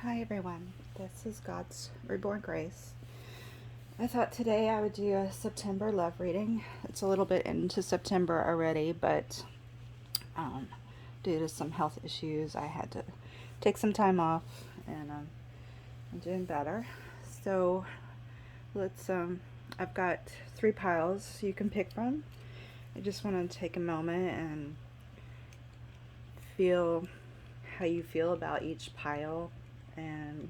Hi everyone, this is God's Reborn Grace. I thought today I would do a September love reading. It's a little bit into September already, but um, due to some health issues, I had to take some time off, and I'm doing better. So I've got 3 piles you can pick from. I just want to take a moment and feel how you feel about each pile, and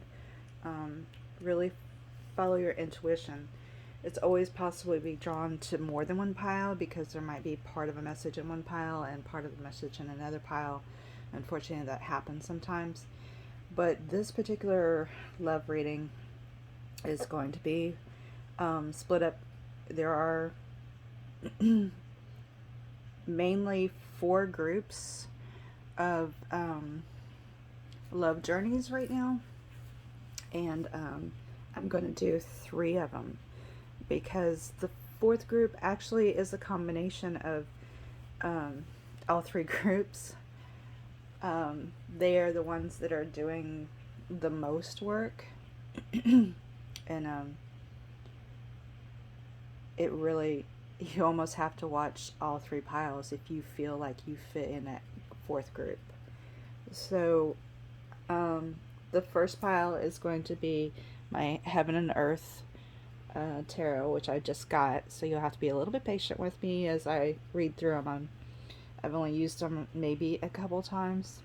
really follow your intuition. It's always possible to be drawn to more than one pile because there might be part of a message in one pile and part of the message in another pile. Unfortunately, that happens sometimes. But this particular love reading is going to be split up. There are mainly 4 groups of love journeys right now, and I'm going to do 3 of them because the 4th group actually is a combination of all 3 groups. They are the ones that are doing the most work, and it really, you almost have to watch all 3 piles if you feel like you fit in that 4th group. So the first pile is going to be my Heaven and Earth tarot, which I just got, so you'll have to be a little bit patient with me as I read through them. I've only used them maybe a couple times,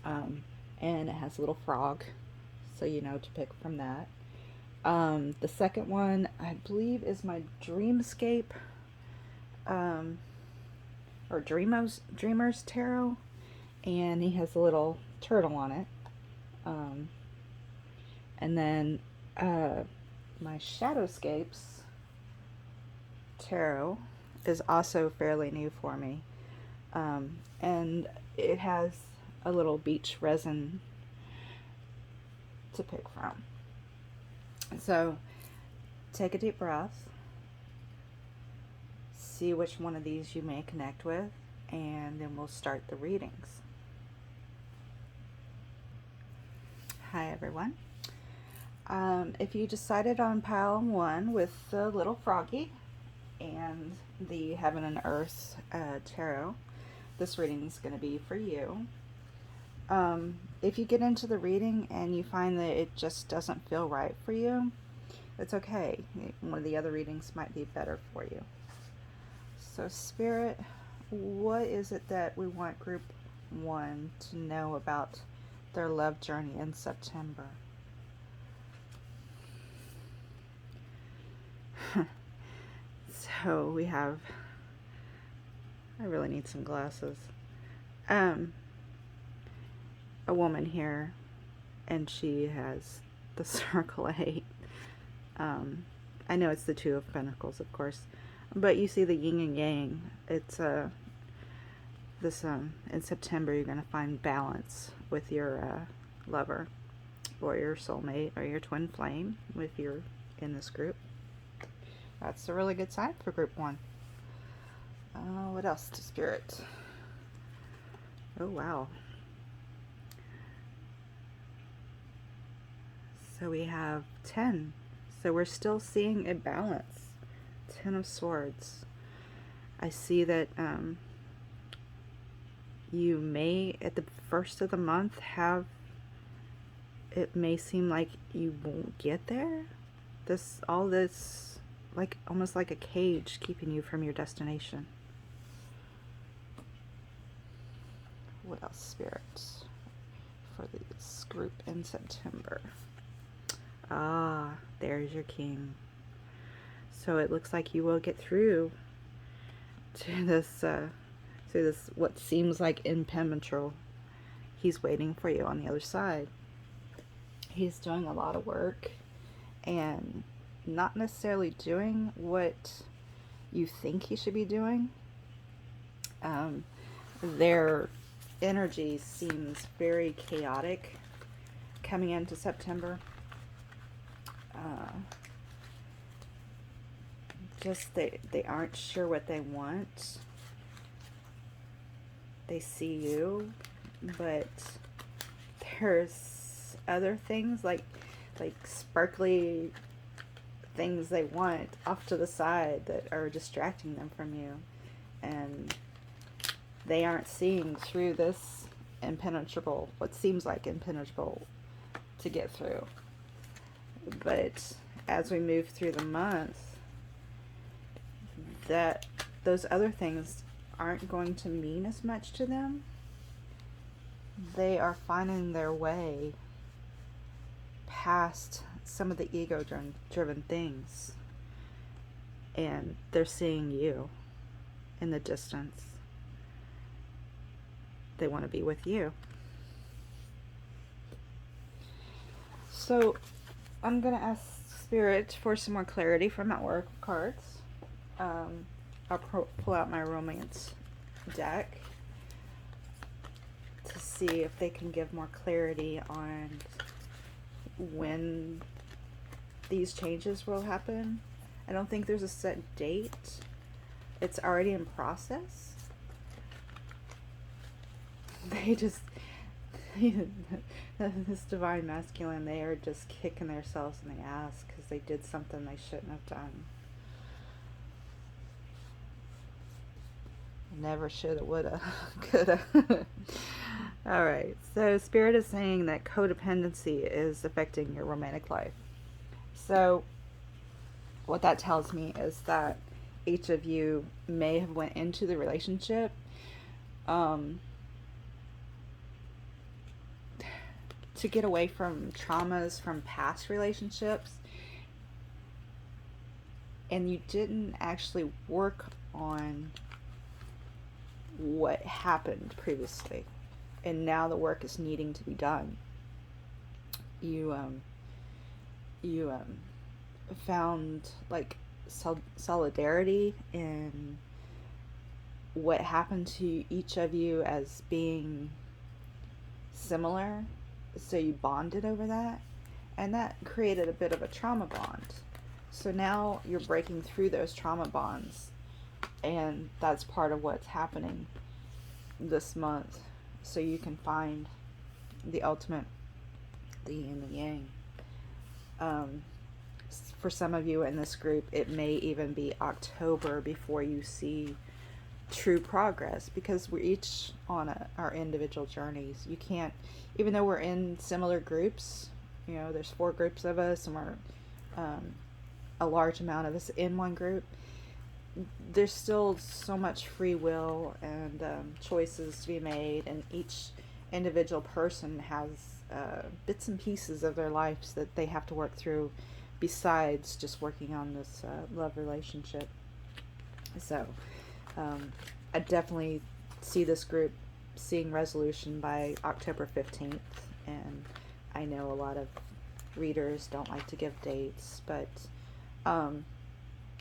and it has a little frog, so you know to pick from that. The second one, I believe, is my Dreamscape or Dreamers tarot, and he has a little turtle on it. And then my Shadowscapes tarot is also fairly new for me, and it has a little beach resin to pick from. So take a deep breath, see which one of these you may connect with, and then we'll start the readings. Hi everyone. If you decided on pile 1 with the little froggy and the Heaven and Earth tarot, this reading is going to be for you. If you get into the reading and you find that it just doesn't feel right for you, it's okay. One of the other readings might be better for you. So Spirit, what is it that we want group 1 to know about their love journey in September? So we have, I really need some glasses. A woman here, and she has the circle 8. I know it's the 2 of Pentacles, of course, but you see the yin and yang. It's in September you're going to find balance with your lover or your soulmate or your twin flame if you're in this group. That's a really good sign for group 1. What else to Spirit? Oh wow. So we have 10. So we're still seeing a balance. 10 of Swords. I see that you may, at the first of the month, have, it may seem like you won't get there. All this, like almost like a cage keeping you from your destination. What else, Spirit, for this group in September? Ah, there's your King. So it looks like you will get through to this what seems like impenetrable. He's waiting for you on the other side. He's doing a lot of work and not necessarily doing what you think he should be doing. Their energy seems very chaotic coming into September. Just they aren't sure what they want. They see you, but there's other things, like sparkly things they want off to the side that are distracting them from you, and they aren't seeing through this impenetrable, what seems like impenetrable to get through. But as we move through the month, that those other things aren't going to mean as much to them. They are finding their way past some of the ego-driven things, and they're seeing you in the distance. They want to be with you. So I'm going to ask Spirit for some more clarity from my oracle cards. I'll pull out my romance deck to see if they can give more clarity on when these changes will happen. I don't think there's a set date. It's already in process. They just, this divine masculine, they are just kicking themselves in the ass because they did something they shouldn't have done. Never shoulda, woulda, coulda. Alright, so Spirit is saying that codependency is affecting your romantic life. So what that tells me is that each of you may have went into the relationship to get away from traumas from past relationships, and you didn't actually work on what happened previously, and now the work is needing to be done. You found like solidarity in what happened to each of you as being similar, so you bonded over that, and that created a bit of a trauma bond. So now you're breaking through those trauma bonds, and that's part of what's happening this month, so you can find the ultimate, the yin and the yang. For some of you in this group, it may even be October before you see true progress, because we're each on our individual journeys. You can't, even though we're in similar groups, you know, there's 4 groups of us, and we're a large amount of us in one group, there's still so much free will and choices to be made, and each individual person has bits and pieces of their lives that they have to work through besides just working on this love relationship. So I definitely see this group seeing resolution by October 15th, and I know a lot of readers don't like to give dates, but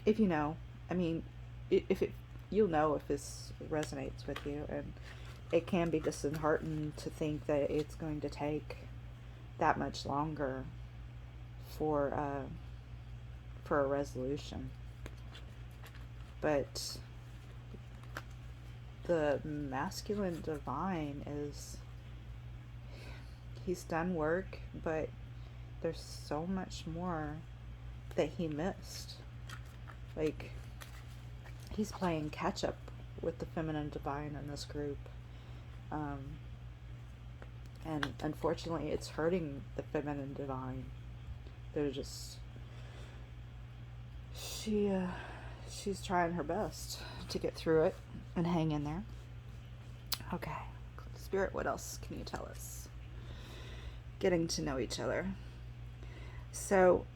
if you know, I mean, you'll know if this resonates with you, and it can be disheartening to think that it's going to take that much longer for a resolution. But the masculine divine is, he's done work, but there's so much more that he missed. Like, he's playing catch up with the feminine divine in this group, and unfortunately it's hurting the feminine divine. They're just, she's trying her best to get through it and hang in there. Okay, Spirit, what else can you tell us? Getting to know each other. So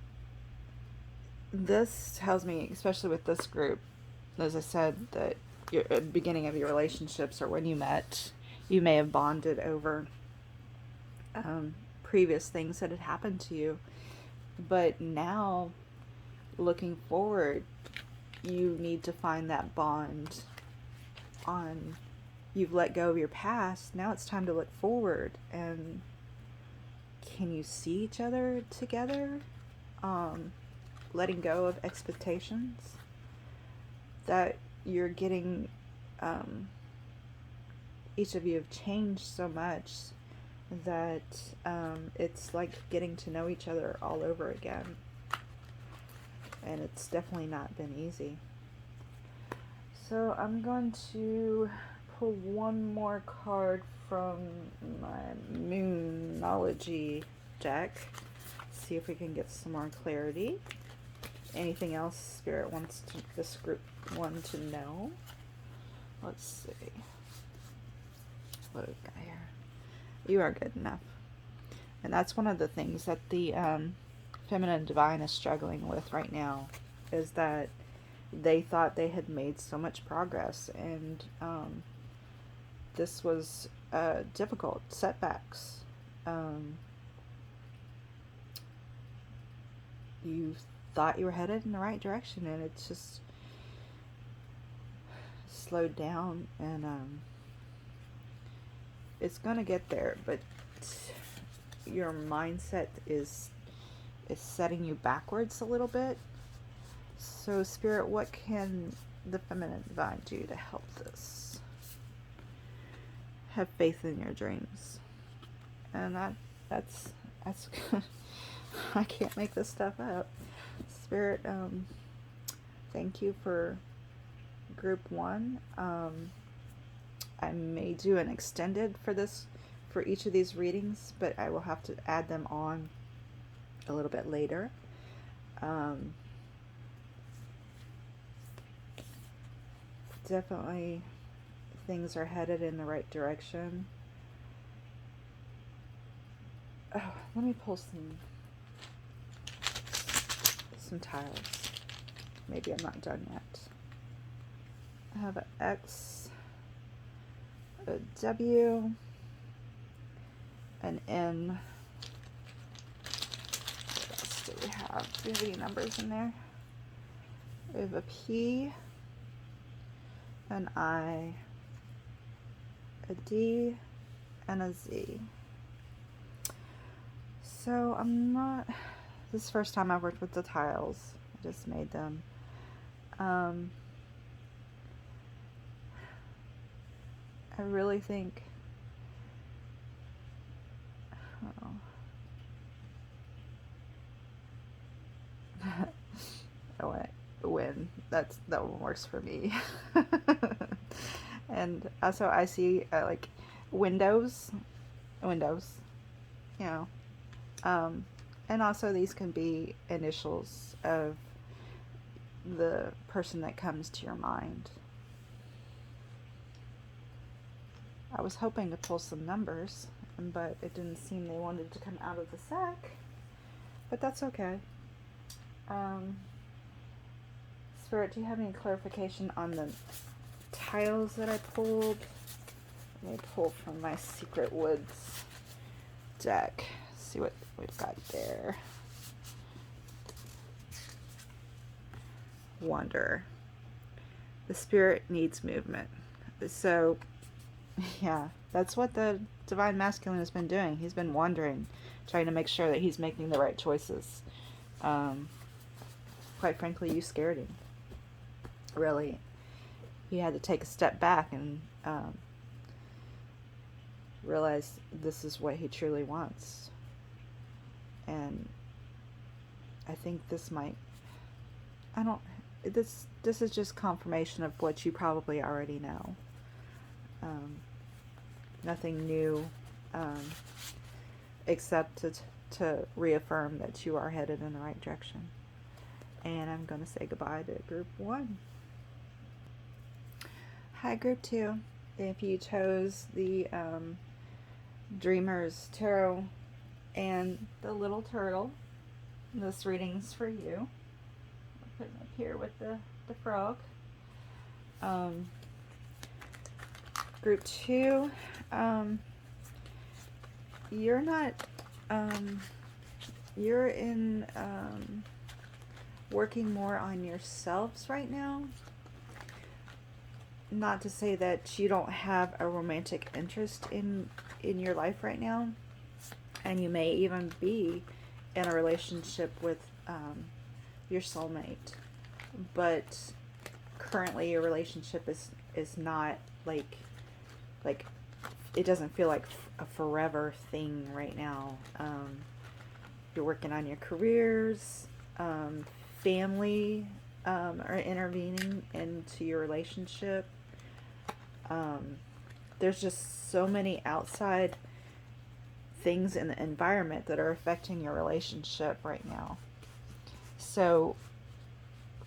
this tells me, especially with this group, as I said, that at the beginning of your relationships, or when you met, you may have bonded over previous things that had happened to you. But now, looking forward, you need to find that bond on, you've let go of your past, now it's time to look forward. And can you see each other together? Letting go of expectations that you're getting, each of you have changed so much that it's like getting to know each other all over again. And it's definitely not been easy. So I'm going to pull one more card from my Moonology deck. See if we can get some more clarity. Anything else Spirit wants this group one to know? Let's see. What do we got here? You are good enough. And that's one of the things that the Feminine Divine is struggling with right now, is that they thought they had made so much progress, and this was difficult setbacks. You thought you were headed in the right direction, and it's just slowed down, and it's gonna get there, but your mindset is setting you backwards a little bit. So Spirit, what can the Feminine Divine do to help this? Have faith in your dreams. And that's I can't make this stuff up. Spirit, thank you for group one. I may do an extended for each of these readings, but I will have to add them on a little bit later. Definitely things are headed in the right direction. Oh, let me pull some tiles. Maybe I'm not done yet. I have an X, a W, an N. What else do we have? Do we have any numbers in there? We have a P, an I, a D, and a Z. So this is the first time I've worked with the tiles. I just made them. I really think, that one works for me. And also I see like windows, you know, and also these can be initials of the person that comes to your mind. I was hoping to pull some numbers, but it didn't seem they wanted to come out of the sack, but that's okay. Spirit, do you have any clarification on the tiles that I pulled? Let me pull from my Secret Woods deck. See what we've got there. Wonder. The spirit needs movement. So, yeah, that's what the Divine Masculine has been doing. He's been wandering, trying to make sure that he's making the right choices. Quite frankly, you scared him. Really, he had to take a step back and realize this is what he truly wants. And I think this is just confirmation of what you probably already know. Nothing new, except to reaffirm that you are headed in the right direction. And I'm going to say goodbye to group one. Hi, group two. If you chose the Dreamer's Tarot and the Little Turtle, this reading's for you. I'll put him up here with the frog. Group two, you're not, you're in working more on yourselves right now. Not to say that you don't have a romantic interest in your life right now, and you may even be in a relationship with your soulmate, but currently your relationship is not like it doesn't feel like a forever thing right now. You're working on your careers, family are intervening into your relationship. There's just so many outside things in the environment that are affecting your relationship right now. So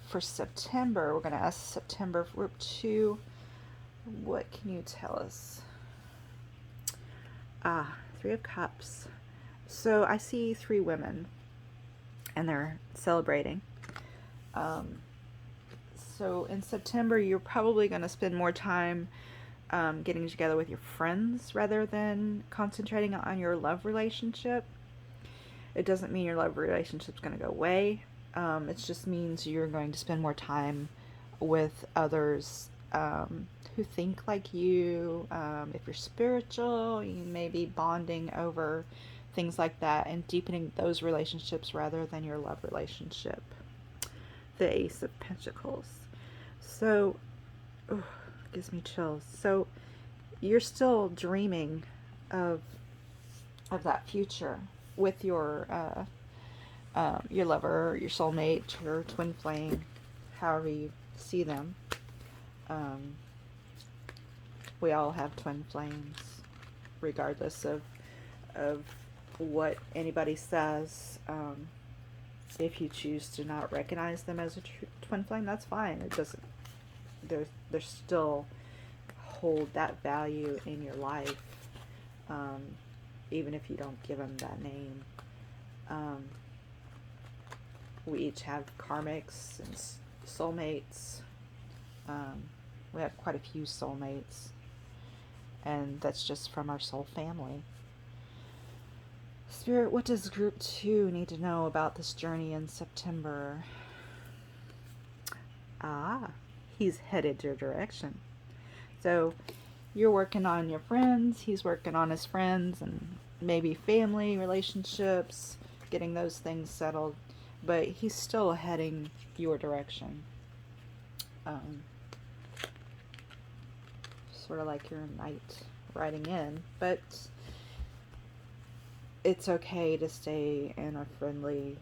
for September, we're going to ask September group 2, what can you tell us? Three of Cups. So I see 3 women, and they're celebrating. So in September, you're probably going to spend more time getting together with your friends rather than concentrating on your love relationship. It doesn't mean your love relationship's going to go away. It just means you're going to spend more time with others who think like you. If you're spiritual, you may be bonding over things like that and deepening those relationships rather than your love relationship. The Ace of Pentacles. So, gives me chills. So, you're still dreaming of that future with your lover, your soulmate, your twin flame, however you see them. We all have twin flames, regardless of what anybody says. If you choose to not recognize them as a twin flame, that's fine. It doesn't. They're still hold that value in your life, even if you don't give them that name. We each have karmics and soulmates. We have quite a few soulmates, and that's just from our soul family. Spirit, what does group 2 need to know about this journey in September? He's headed your direction. So you're working on your friends, he's working on his friends, and maybe family relationships, getting those things settled, but he's still heading your direction. Sort of like your knight riding in, but it's okay to stay in a friendly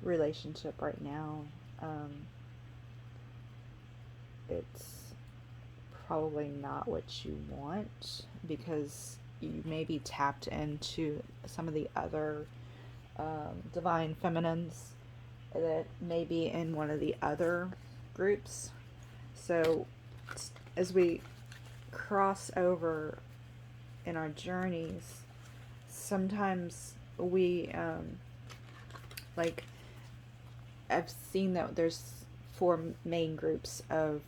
relationship right now. It's probably not what you want, because you may be tapped into some of the other divine feminines that may be in one of the other groups. So as we cross over in our journeys, sometimes we like, I've seen that there's 4 main groups of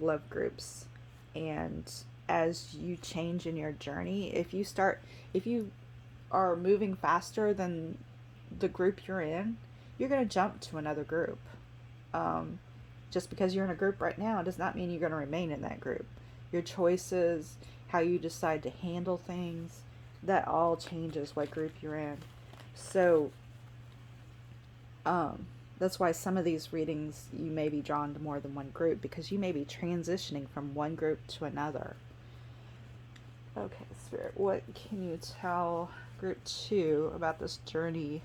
love groups, and as you change in your journey, if you are moving faster than the group you're in, you're going to jump to another group. Just because you're in a group right now does not mean you're going to remain in that group. Your choices, how you decide to handle things, that all changes what group you're in. So that's why some of these readings you may be drawn to more than one group, because you may be transitioning from one group to another. Okay, Spirit, what can you tell group 2 about this journey,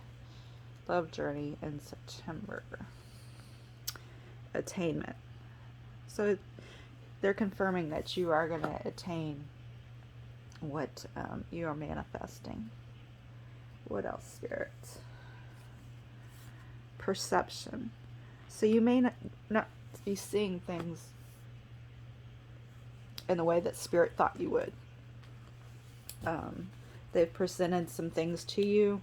love journey in September? Attainment. So they're confirming that you are going to attain what you are manifesting. What else, Spirit? Perception. So you may not be seeing things in the way that Spirit thought you would. They've presented some things to you,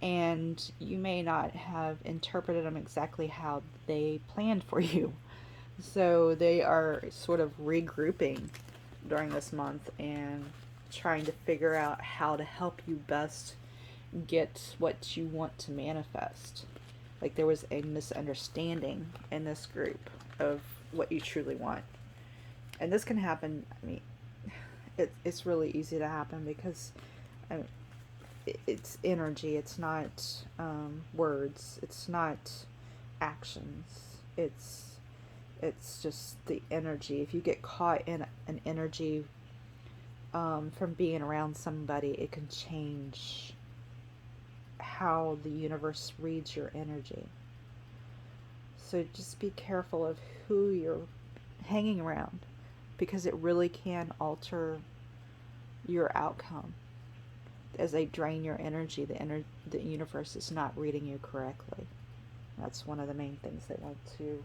and you may not have interpreted them exactly how they planned for you. So they are sort of regrouping during this month and trying to figure out how to help you best get what you want to manifest. Like, there was a misunderstanding in this group of what you truly want. And this can happen, I mean, it's really easy to happen, because it's energy, it's not words, it's not actions, it's It's just the energy. If you get caught in an energy from being around somebody, it can change how the universe reads your energy. So just be careful of who you're hanging around, because it really can alter your outcome. As they drain your energy, the universe is not reading you correctly. That's one of the main things they want to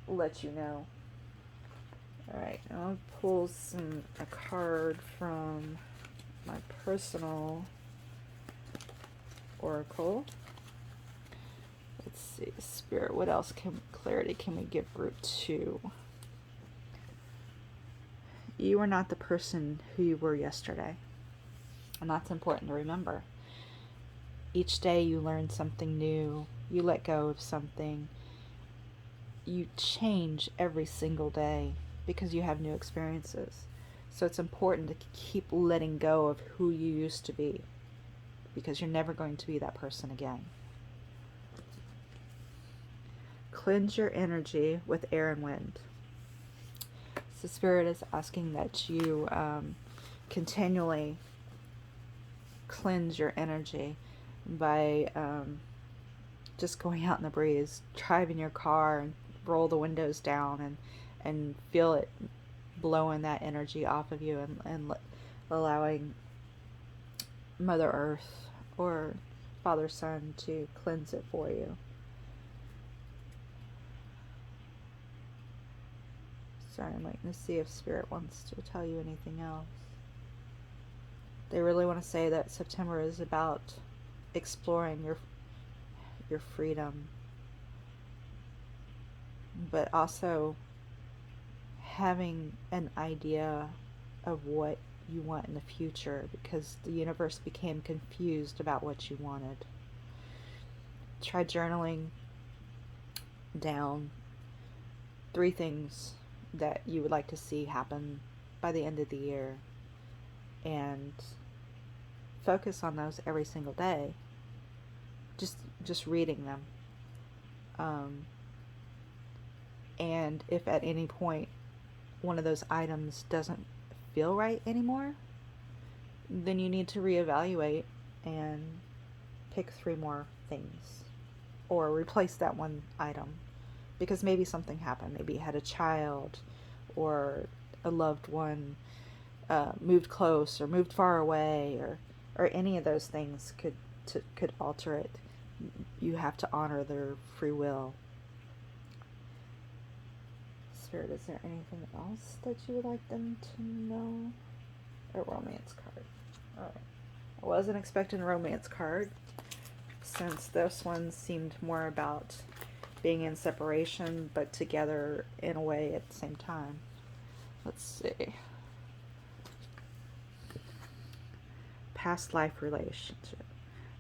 let you know. Alright, I'll pull a card from my personal oracle. Let's see, Spirit, what else clarity can we give Group 2? You are not the person who you were yesterday. And that's important to remember. Each day you learn something new, you let go of something, you change every single day because you have new experiences. So it's important to keep letting go of who you used to be, because you're never going to be that person again. Cleanse your energy with air and wind. So Spirit is asking that you continually cleanse your energy by just going out in the breeze, driving your car and roll the windows down and feel it blowing that energy off of you, and allowing Mother Earth or Father Sun to cleanse it for you. Sorry, I'm waiting to see if Spirit wants to tell you anything else. They really want to say that September is about exploring your freedom, but also having an idea of what you want in the future, because the universe became confused about what you wanted. Try journaling down 3 things that you would like to see happen by the end of the year, and focus on those every single day. Just reading them. And if at any point one of those items doesn't feel right anymore, then you need to reevaluate and pick 3 more things, or replace that one item, because maybe something happened. Maybe you had a child, or a loved one moved close or moved far away, or any of those things could alter it. You have to honor their free will. Spirit, is there anything else that you would like them to know? A romance card. Alright. I wasn't expecting a romance card, since this one seemed more about being in separation but together in a way at the same time. Let's see. Past life relationship.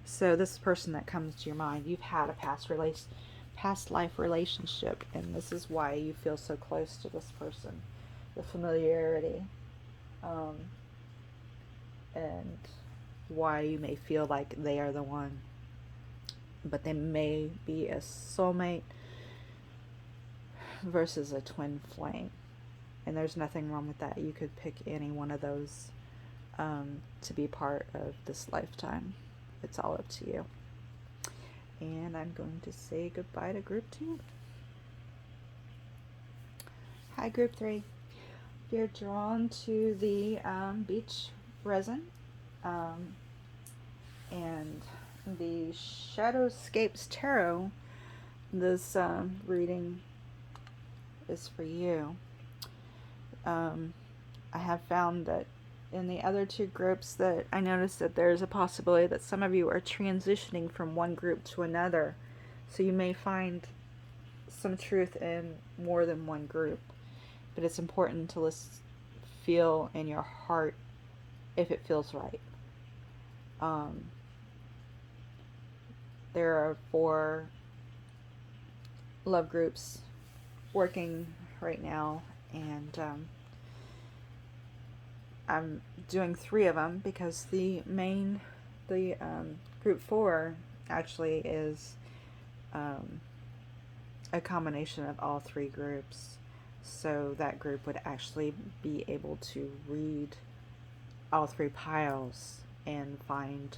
So this person that comes to your mind, you've had a past life relationship, and this is why you feel so close to this person. The familiarity, and why you may feel like they are the one, but they may be a soulmate versus a twin flame, and there's nothing wrong with that. You could pick any one of those to be part of this lifetime. It's all up to you. And I'm going to say goodbye to Group 2. Hi, Group 3. If you're drawn to the beach resin and the Shadowscapes Tarot, this reading is for you. I have found that in the other 2 groups that I noticed that there's a possibility that some of you are transitioning from one group to another. So you may find some truth in more than one group. But it's important to feel in your heart if it feels right. There are 4 love groups working right now, and I'm doing 3 of them because the group 4 actually is a a combination of all three groups. So that group would actually be able to read all three piles and find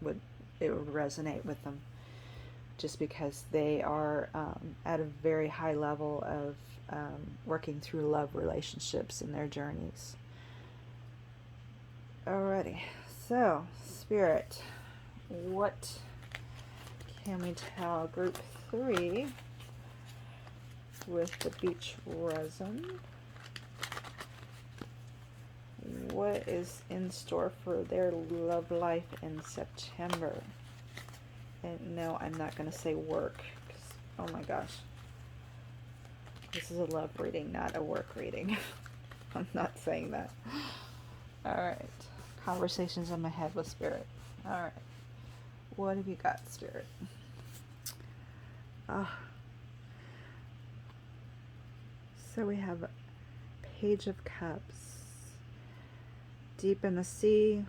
would it would resonate with them, just because they are at a very high level of working through love relationships in their journeys. Alrighty, so Spirit, what can we tell group 3 with the beach resin? What is in store for their love life in September? And no, I'm not going to say work, 'cause, oh my gosh, this is a love reading, not a work reading. I'm not saying that. Alright, conversations in my head with Spirit. Alright, what have you got, Spirit? So we have Page of Cups. Deep in the sea.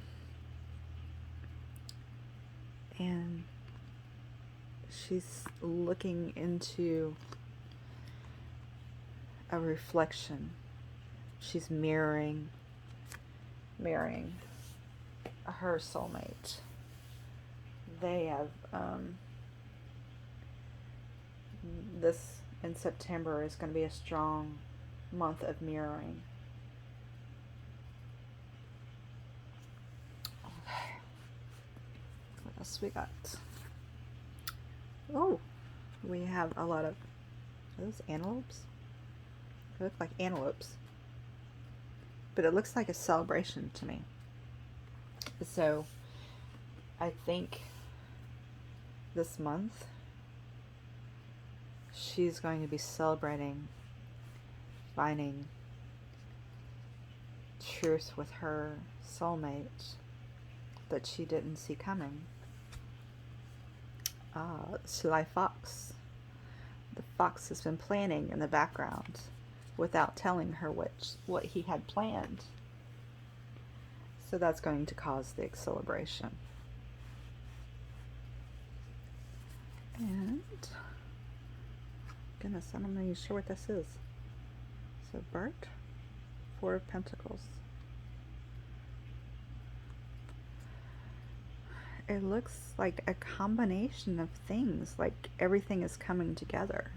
And she's looking into a reflection. She's mirroring her soulmate. They have this in September is going to be a strong month of mirroring. Okay. What else we got? Oh, we have a lot of, are those antelopes? They look like antelopes. But it looks like a celebration to me. So, I think this month, she's going to be celebrating finding truth with her soulmate that she didn't see coming. Sly Fox. The fox has been planning in the background without telling her what he had planned. So that's going to cause the celebration. And goodness, I'm not even sure what this is. So Bart, 4 of Pentacles. It looks like a combination of things, like everything is coming together.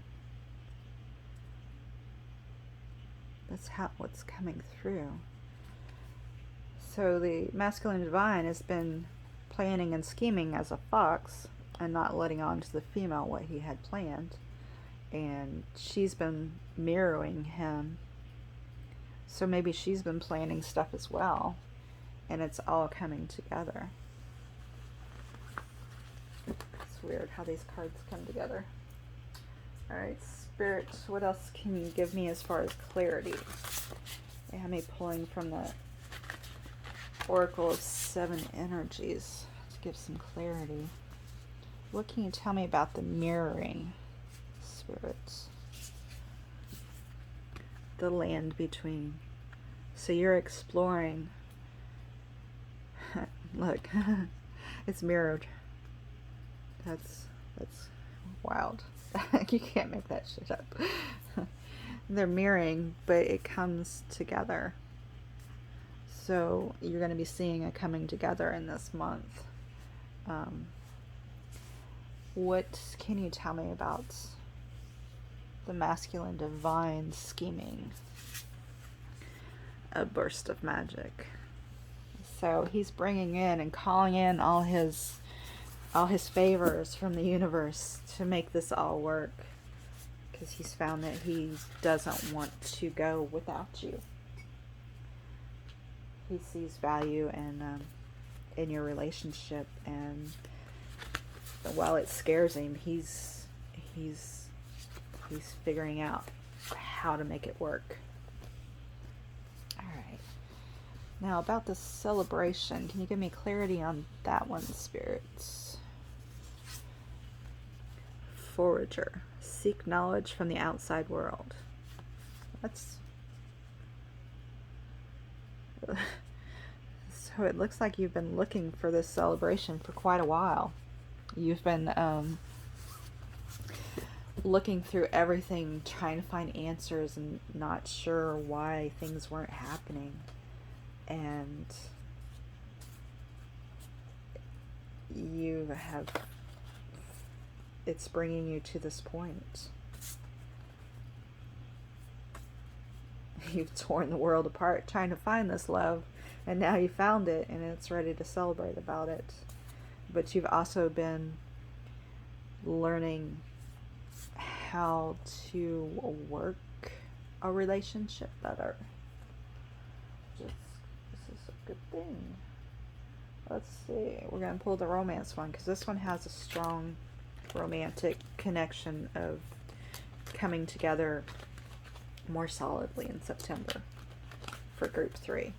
That's what's coming through. So the masculine divine has been planning and scheming as a fox and not letting on to the female what he had planned. And she's been mirroring him. So maybe she's been planning stuff as well. And it's all coming together. It's weird how these cards come together. Alright, Spirit, what else can you give me as far as clarity? They have me pulling from the Oracle of 7 Energies to give some clarity. What can you tell me about the mirroring, Spirits? The land between. So you're exploring. Look, it's mirrored. That's wild. You can't make that shit up. They're mirroring, but it comes together. So you're going to be seeing a coming together in this month. What can you tell me about the masculine divine scheming? A burst of magic. So he's bringing in and calling in all his favors from the universe to make this all work, because he's found that he doesn't want to go without you. He sees value in your relationship, and while it scares him, he's figuring out how to make it work. All right. Now about the celebration, can you give me clarity on that one, Spirits? Forager. Seek knowledge from the outside world. That's... So it looks like you've been looking for this celebration for quite a while. You've been looking through everything, trying to find answers and not sure why things weren't happening. And it's bringing you to this point. You've torn the world apart trying to find this love, and now you found it, and it's ready to celebrate about it. But you've also been learning how to work a relationship better. This is a good thing. Let's see. We're going to pull the romance one, because this one has a strong romantic connection of coming together more solidly in September for group 3.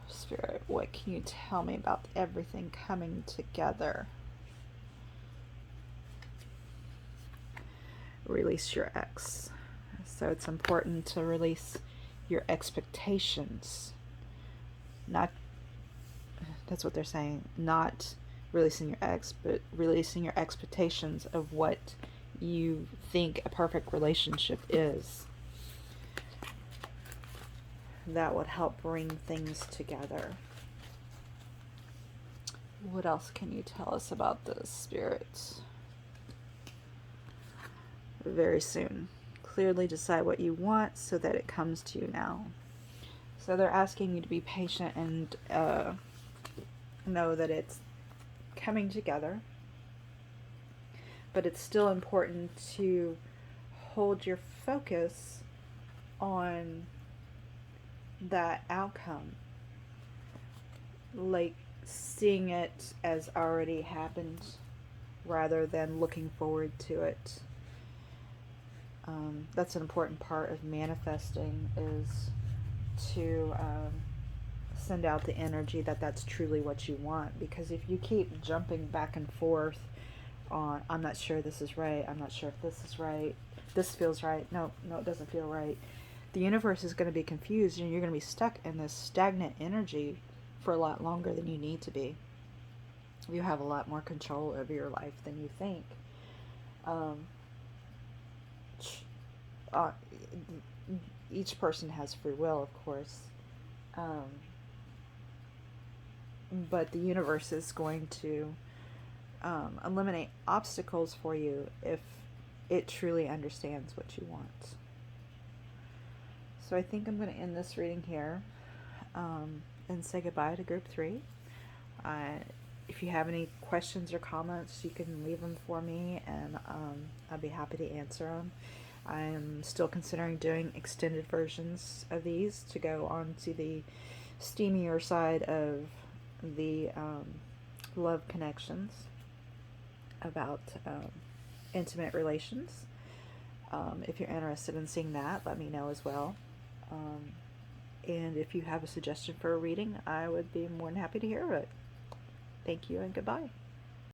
Spirit, what can you tell me about everything coming together? Release your ex. So it's important to release your expectations. That's what they're saying. Not releasing your ex, but releasing your expectations of what you think a perfect relationship is. That would help bring things together. What else can you tell us about this, Spirit? Very soon. Clearly decide what you want so that it comes to you now. So they're asking you to be patient and know that it's coming together. But it's still important to hold your focus on that outcome. Like seeing it as already happened rather than looking forward to it. That's an important part of manifesting, is to send out the energy that that's truly what you want. Because if you keep jumping back and forth on, I'm not sure this is right, I'm not sure if this is right, this feels right, no, it doesn't feel right, the universe is going to be confused and you're going to be stuck in this stagnant energy for a lot longer than you need to be. You have a lot more control over your life than you think. Each person has free will, of course, but the universe is going to eliminate obstacles for you if it truly understands what you want. So I think I'm going to end this reading here and say goodbye to group 3. If you have any questions or comments, you can leave them for me, and I'll be happy to answer them. I'm still considering doing extended versions of these to go on to the steamier side of the love connections, about intimate relations. If you're interested in seeing that, let me know as well. And if you have a suggestion for a reading, I would be more than happy to hear it. Thank you and goodbye.